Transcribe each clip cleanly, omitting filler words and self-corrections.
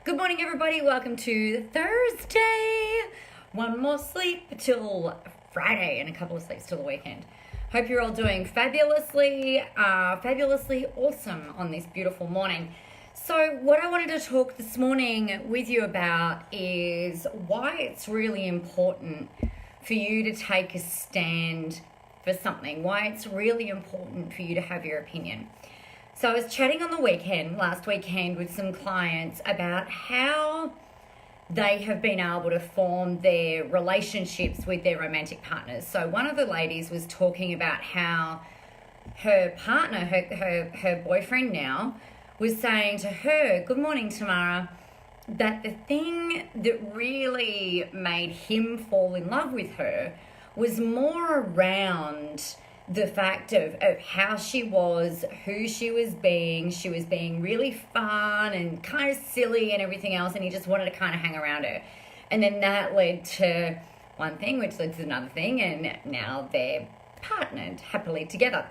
Good morning, everybody. Welcome to Thursday. One more sleep till Friday and a couple of sleeps till the weekend. Hope you're all doing fabulously awesome on this beautiful morning. So what I wanted to talk this morning with you about is why it's really important for you to take a stand for something, why it's really important for you to have your opinion. So I was chatting on the last weekend with some clients about how they have been able to form their relationships with their romantic partners. So one of the ladies was talking about how her partner, her boyfriend now, was saying to her, "Good morning, Tamara," that the thing that really made him fall in love with her was more around the fact of how she was, who she was being really fun and kind of silly and everything else, and he just wanted to kind of hang around her. And then that led to one thing, which led to another thing, and now they're partnered happily together.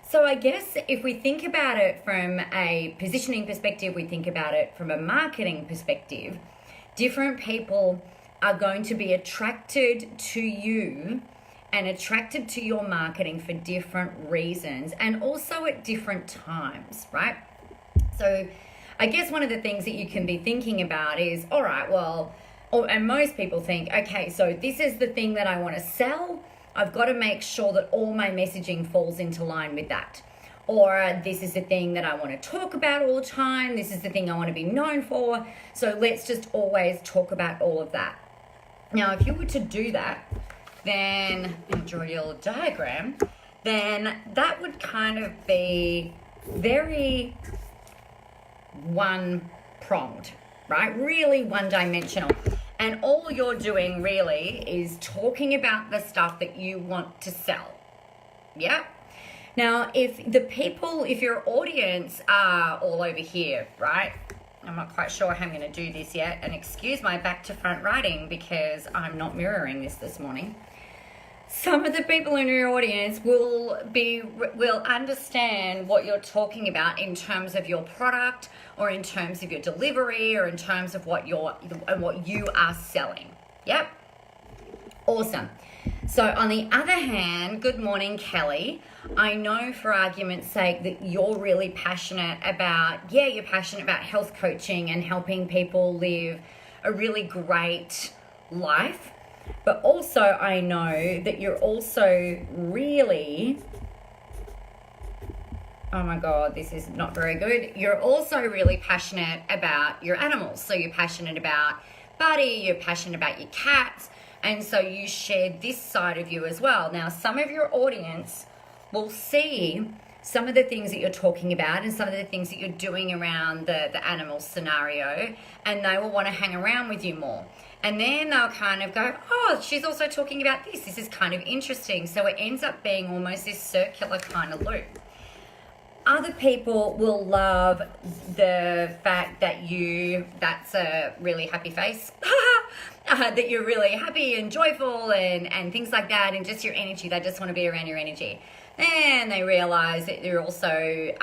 So I guess if we think about it from a positioning perspective, we think about it from a marketing perspective, different people are going to be attracted to you and attracted to your marketing for different reasons and also at different times, right? So I guess one of the things that you can be thinking about is, all right, well, and most people think, okay, so this is the thing that I want to sell. I've got to make sure that all my messaging falls into line with that. Or this is the thing that I want to talk about all the time. This is the thing I want to be known for. So let's just always talk about all of that. Now, if you were to do that, then enjoy your diagram, then that would kind of be very one-pronged, right? Really one-dimensional. And all you're doing really is talking about the stuff that you want to sell. Yeah? Now, if your audience are all over here, right? I'm not quite sure how I'm going to do this yet. And excuse my back to front writing because I'm not mirroring this morning. Some of the people in your audience will understand what you're talking about in terms of your product or in terms of your delivery or in terms of what you are selling. Yep. Awesome. So on the other hand, good morning, Kelly. I know for argument's sake that you're really passionate about, you're passionate about health coaching and helping people live a really great life. But also I know that you're also really, oh my God, this is not very good. You're also really passionate about your animals. So you're passionate about Buddy, you're passionate about your cats. And so you share this side of you as well. Now, some of your audience will see some of the things that you're talking about and some of the things that you're doing around the animal scenario, and they will want to hang around with you more. And then they'll kind of go, oh, she's also talking about this. This is kind of interesting. So it ends up being almost this circular kind of loop. Other people will love the fact that that's a really happy face, that you're really happy and joyful and things like that, and just your energy. They just want to be around your energy. And they realize that you're also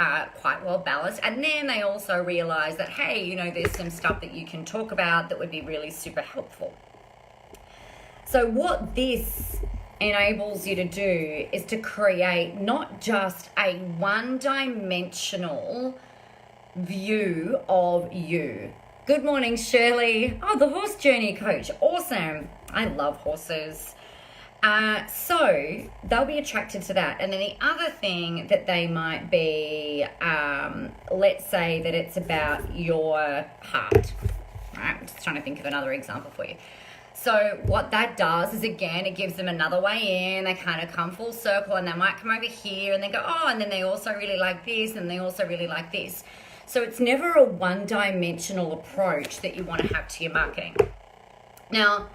quite well balanced. And then they also realize that, hey, there's some stuff that you can talk about that would be really super helpful. So what this enables you to do is to create not just a one-dimensional view of you. Good morning, Shirley. Oh, the horse journey coach. Awesome. I love horses. So they'll be attracted to that. And then the other thing that they might be, let's say that it's about your heart. All right, I'm just trying to think of another example for you. So what that does is, again, it gives them another way in. They kind of come full circle, and they might come over here and they go, oh, and then they also really like this and they also really like this. So it's never a one-dimensional approach that you want to have to your marketing. Now,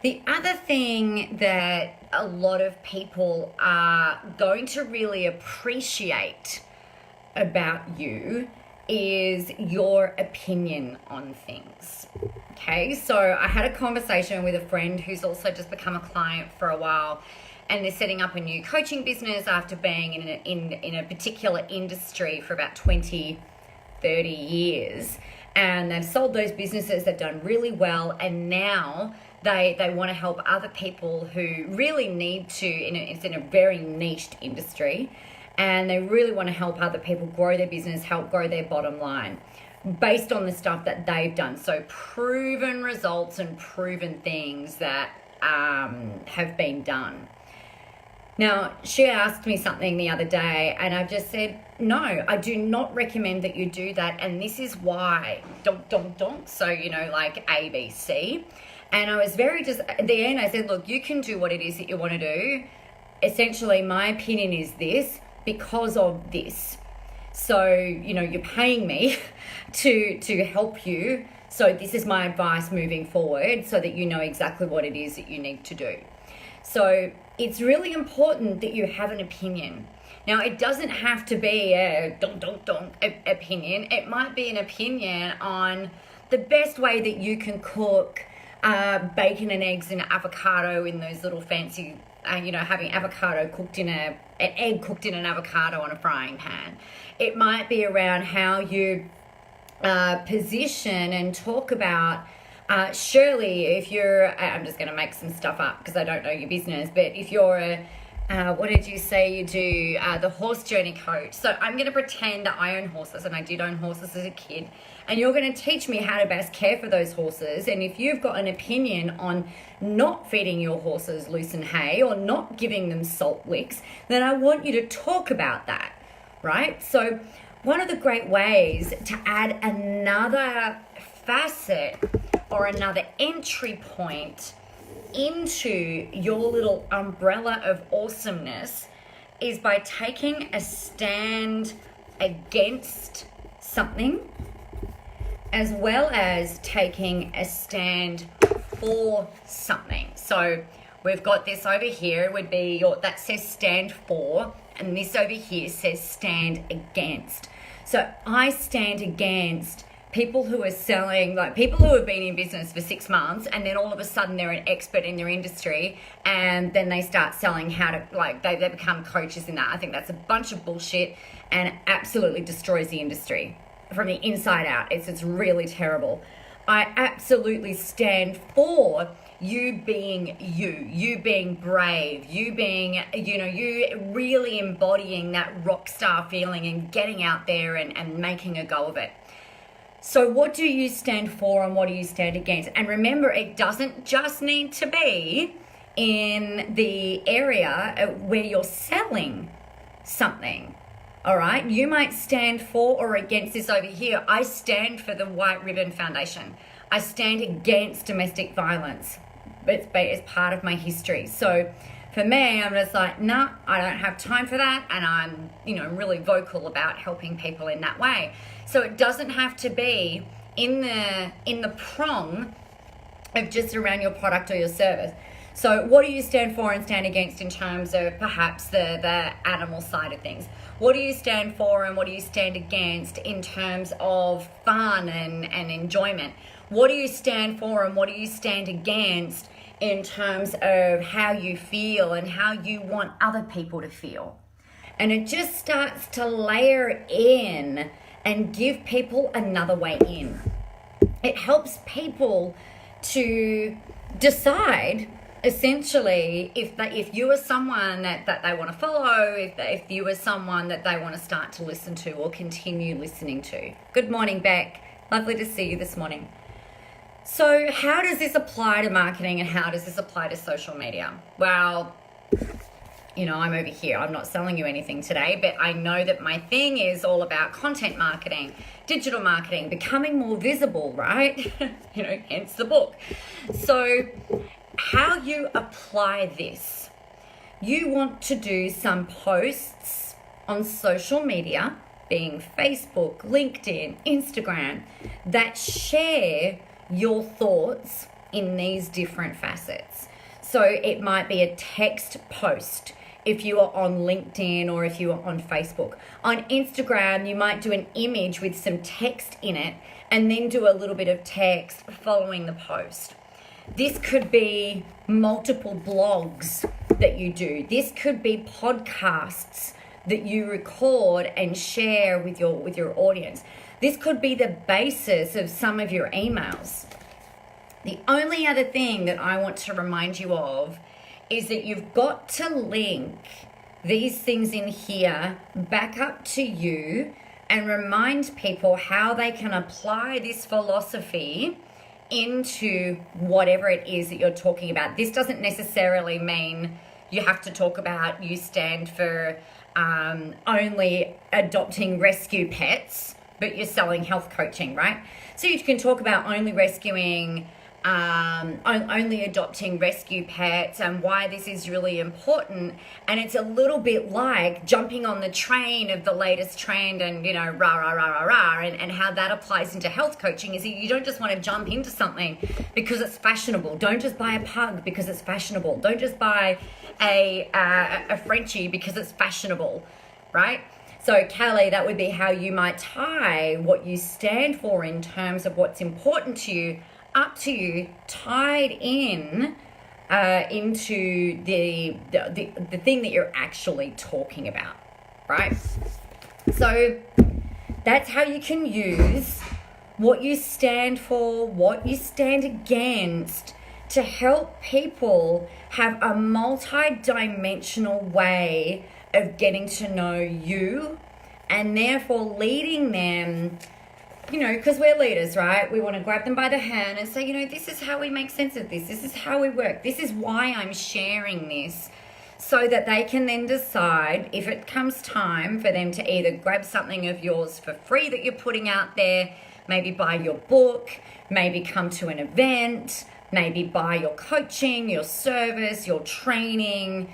the other thing that a lot of people are going to really appreciate about you is your opinion on things. Okay, so I had a conversation with a friend who's also just become a client for a while, and they're setting up a new coaching business after being in a particular industry for about 20, 30 years. and they've sold those businesses, they've done really well, and now they want to help other people who really need to, it's in a very niched industry, and they really want to help other people grow their business, help grow their bottom line based on the stuff that they've done. So proven results and proven things that have been done. Now, she asked me something the other day, and I've just said, no, I do not recommend that you do that, and this is why. So, like ABC. And I was at the end, I said, look, you can do what it is that you want to do. Essentially, my opinion is this because of this. So, you're paying me to help you. So this is my advice moving forward so that you know exactly what it is that you need to do. So it's really important that you have an opinion. Now, it doesn't have to be a opinion. It might be an opinion on the best way that you can cook bacon and eggs and avocado in those little fancy, having avocado cooked in an egg cooked in an avocado on a frying pan. It might be around how you position and talk about Shirley, if you're, I'm just going to make some stuff up because I don't know your business, but if you're what did you say you do? The horse journey coach. So I'm going to pretend that I own horses, and I did own horses as a kid, and you're going to teach me how to best care for those horses. And if you've got an opinion on not feeding your horses lucerne hay or not giving them salt licks, then I want you to talk about that, right? So one of the great ways to add another facet or another entry point into your little umbrella of awesomeness is by taking a stand against something, as well as taking a stand for something. So we've got this over here, it would be that says stand for, and this over here says stand against. So I stand against people who are selling, like people who have been in business for 6 months and then all of a sudden they're an expert in their industry and then they start selling how to, like they become coaches in that. I think that's a bunch of bullshit and it absolutely destroys the industry from the inside out. It's really terrible. I absolutely stand for you being you being brave, you being, you really embodying that rock star feeling and getting out there and making a go of it. So what do you stand for and what do you stand against? And remember, it doesn't just need to be in the area where you're selling something, all right? You might stand for or against this over here. I stand for the White Ribbon Foundation. I stand against domestic violence. It's part of my history. So for me, I'm just like, nah, I don't have time for that. And I'm, really vocal about helping people in that way. So it doesn't have to be in the prong of just around your product or your service. So what do you stand for and stand against in terms of perhaps the animal side of things? What do you stand for and what do you stand against in terms of fun and enjoyment? What do you stand for and what do you stand against in terms of how you feel and how you want other people to feel? And it just starts to layer in and give people another way in. It helps people to decide essentially if you are someone that they want to follow, if you are someone that they want to start to listen to or continue listening to. Good morning, Beck. Lovely to see you this morning. So how does this apply to marketing and how does this apply to social media? Well, I'm over here. I'm not selling you anything today, but I know that my thing is all about content marketing, digital marketing, becoming more visible, right? Hence the book. So how you apply this, you want to do some posts on social media, being Facebook, LinkedIn, Instagram, that share your thoughts in these different facets. So it might be a text post if you are on LinkedIn or if you are on Facebook. On Instagram, you might do an image with some text in it and then do a little bit of text following the post. This could be multiple blogs that you do. This could be podcasts that you record and share with your audience. This could be the basis of some of your emails. The only other thing that I want to remind you of is that you've got to link these things in here back up to you and remind people how they can apply this philosophy into whatever it is that you're talking about. This doesn't necessarily mean you have to talk about you stand for only adopting rescue pets, but you're selling health coaching, right? So you can talk about only rescuing only adopting rescue pets and why this is really important. And it's a little bit like jumping on the train of the latest trend and, you know, rah, rah, rah, rah, rah, and how that applies into health coaching is you don't just want to jump into something because it's fashionable. Don't just buy a pug because it's fashionable. Don't just buy a Frenchie because it's fashionable, right? So, Callie, that would be how you might tie what you stand for in terms of what's important to you up to you, tied in into the thing that you're actually talking about, right? So that's how you can use what you stand for, what you stand against, to help people have a multi-dimensional way of getting to know you, and therefore leading them. You know, because we're leaders, right? We want to grab them by the hand and say, you know, this is how we make sense of this. This is how we work. This is why I'm sharing this, so that they can then decide if it comes time for them to either grab something of yours for free that you're putting out there, maybe buy your book, maybe come to an event, maybe buy your coaching, your service, your training,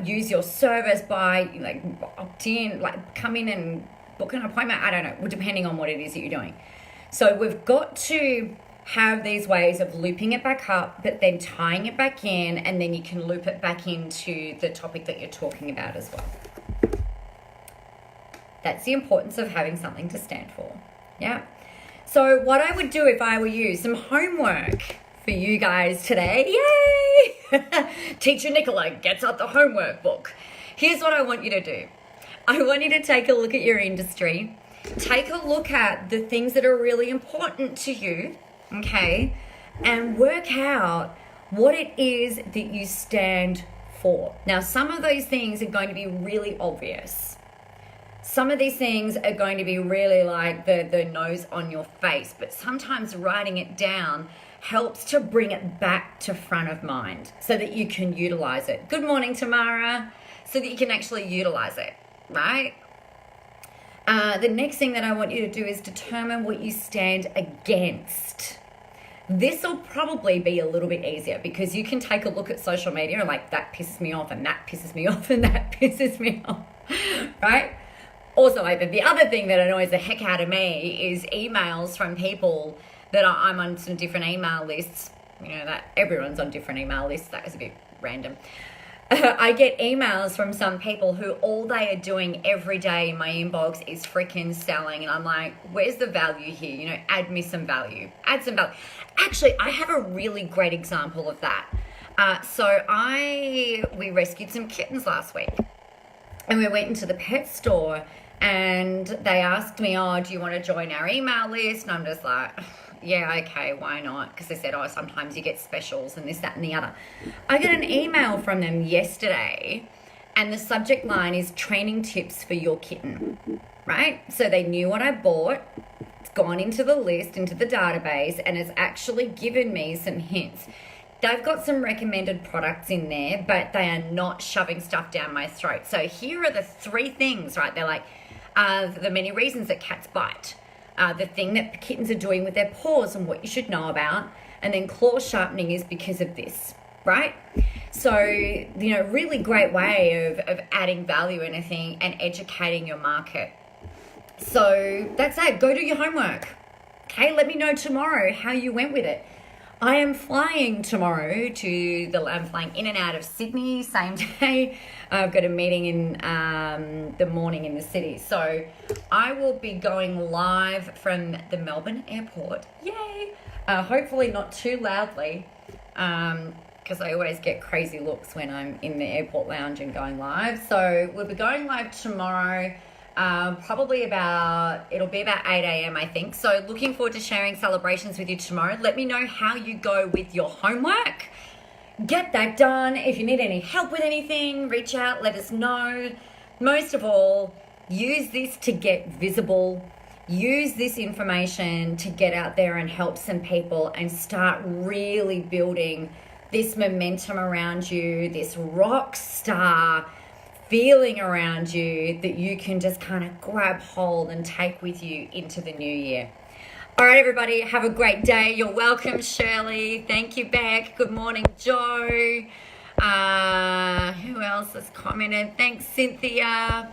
use your service by like opt in, like come in and book an appointment. I don't know, depending on what it is that you're doing. So we've got to have these ways of looping it back up, but then tying it back in, and then you can loop it back into the topic that you're talking about as well. That's the importance of having something to stand for. Yeah. So what I would do if I were you, some homework for you guys today. Yay! Teacher Nicola gets out the homework book. Here's what I want you to do. I want you to take a look at your industry. Take a look at the things that are really important to you, okay? And work out what it is that you stand for. Now, some of those things are going to be really obvious. Some of these things are going to be really like the nose on your face, but sometimes writing it down helps to bring it back to front of mind so that you can utilize it. Good morning, Tamara. So that you can actually utilize it. Right? The next thing that I want you to do is determine what you stand against. This will probably be a little bit easier because you can take a look at social media and like, that pisses me off and that pisses me off and that pisses me off, right? Also, the other thing that annoys the heck out of me is emails from people that I'm on some different email lists. You know, that everyone's on different email lists. That was a bit random. I get emails from some people who all they are doing every day in my inbox is freaking selling. And I'm like, where's the value here? You know, add me some value. Add some value. Actually, I have a really great example of that. We rescued some kittens last week. And we went into the pet store and they asked me, oh, do you want to join our email list? And I'm just like, yeah, okay, why not? Because they said, oh, sometimes you get specials and this, that, and the other. I got an email from them yesterday and the subject line is training tips for your kitten, right? So they knew what I bought. It's gone into the list, into the database, and it's actually given me some hints. They've got some recommended products in there, but they are not shoving stuff down my throat. So here are the 3 things, right? They're like, the many reasons that cats bite. The thing that kittens are doing with their paws and what you should know about. And then claw sharpening is because of this, right? So, you know, really great way of adding value in a thing and educating your market. So that's it. Go do your homework. Okay, let me know tomorrow how you went with it. I am flying tomorrow I'm flying in and out of Sydney, same day. I've got a meeting in the morning in the city. So I will be going live from the Melbourne airport. Yay! Hopefully not too loudly, because I always get crazy looks when I'm in the airport lounge and going live. So we'll be going live tomorrow. it'll be about 8 a.m. I think. So looking forward to sharing celebrations with you tomorrow. Let me know how you go with your homework. Get that done. If you need any help with anything, reach out, let us know. Most of all, use this to get visible. Use this information to get out there and help some people and start really building this momentum around you, this rock star feeling around you that you can just kind of grab hold and take with you into the new year. All right, everybody, have a great day. You're welcome, Shirley. Thank you, Beck. Good morning, Joe. Who else has commented? Thanks, Cynthia.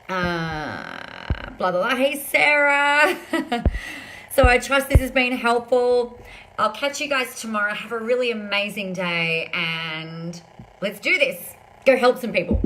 Blah, blah, blah. Hey, Sarah. So I trust this has been helpful. I'll catch you guys tomorrow. Have a really amazing day, and let's do this. Go help some people.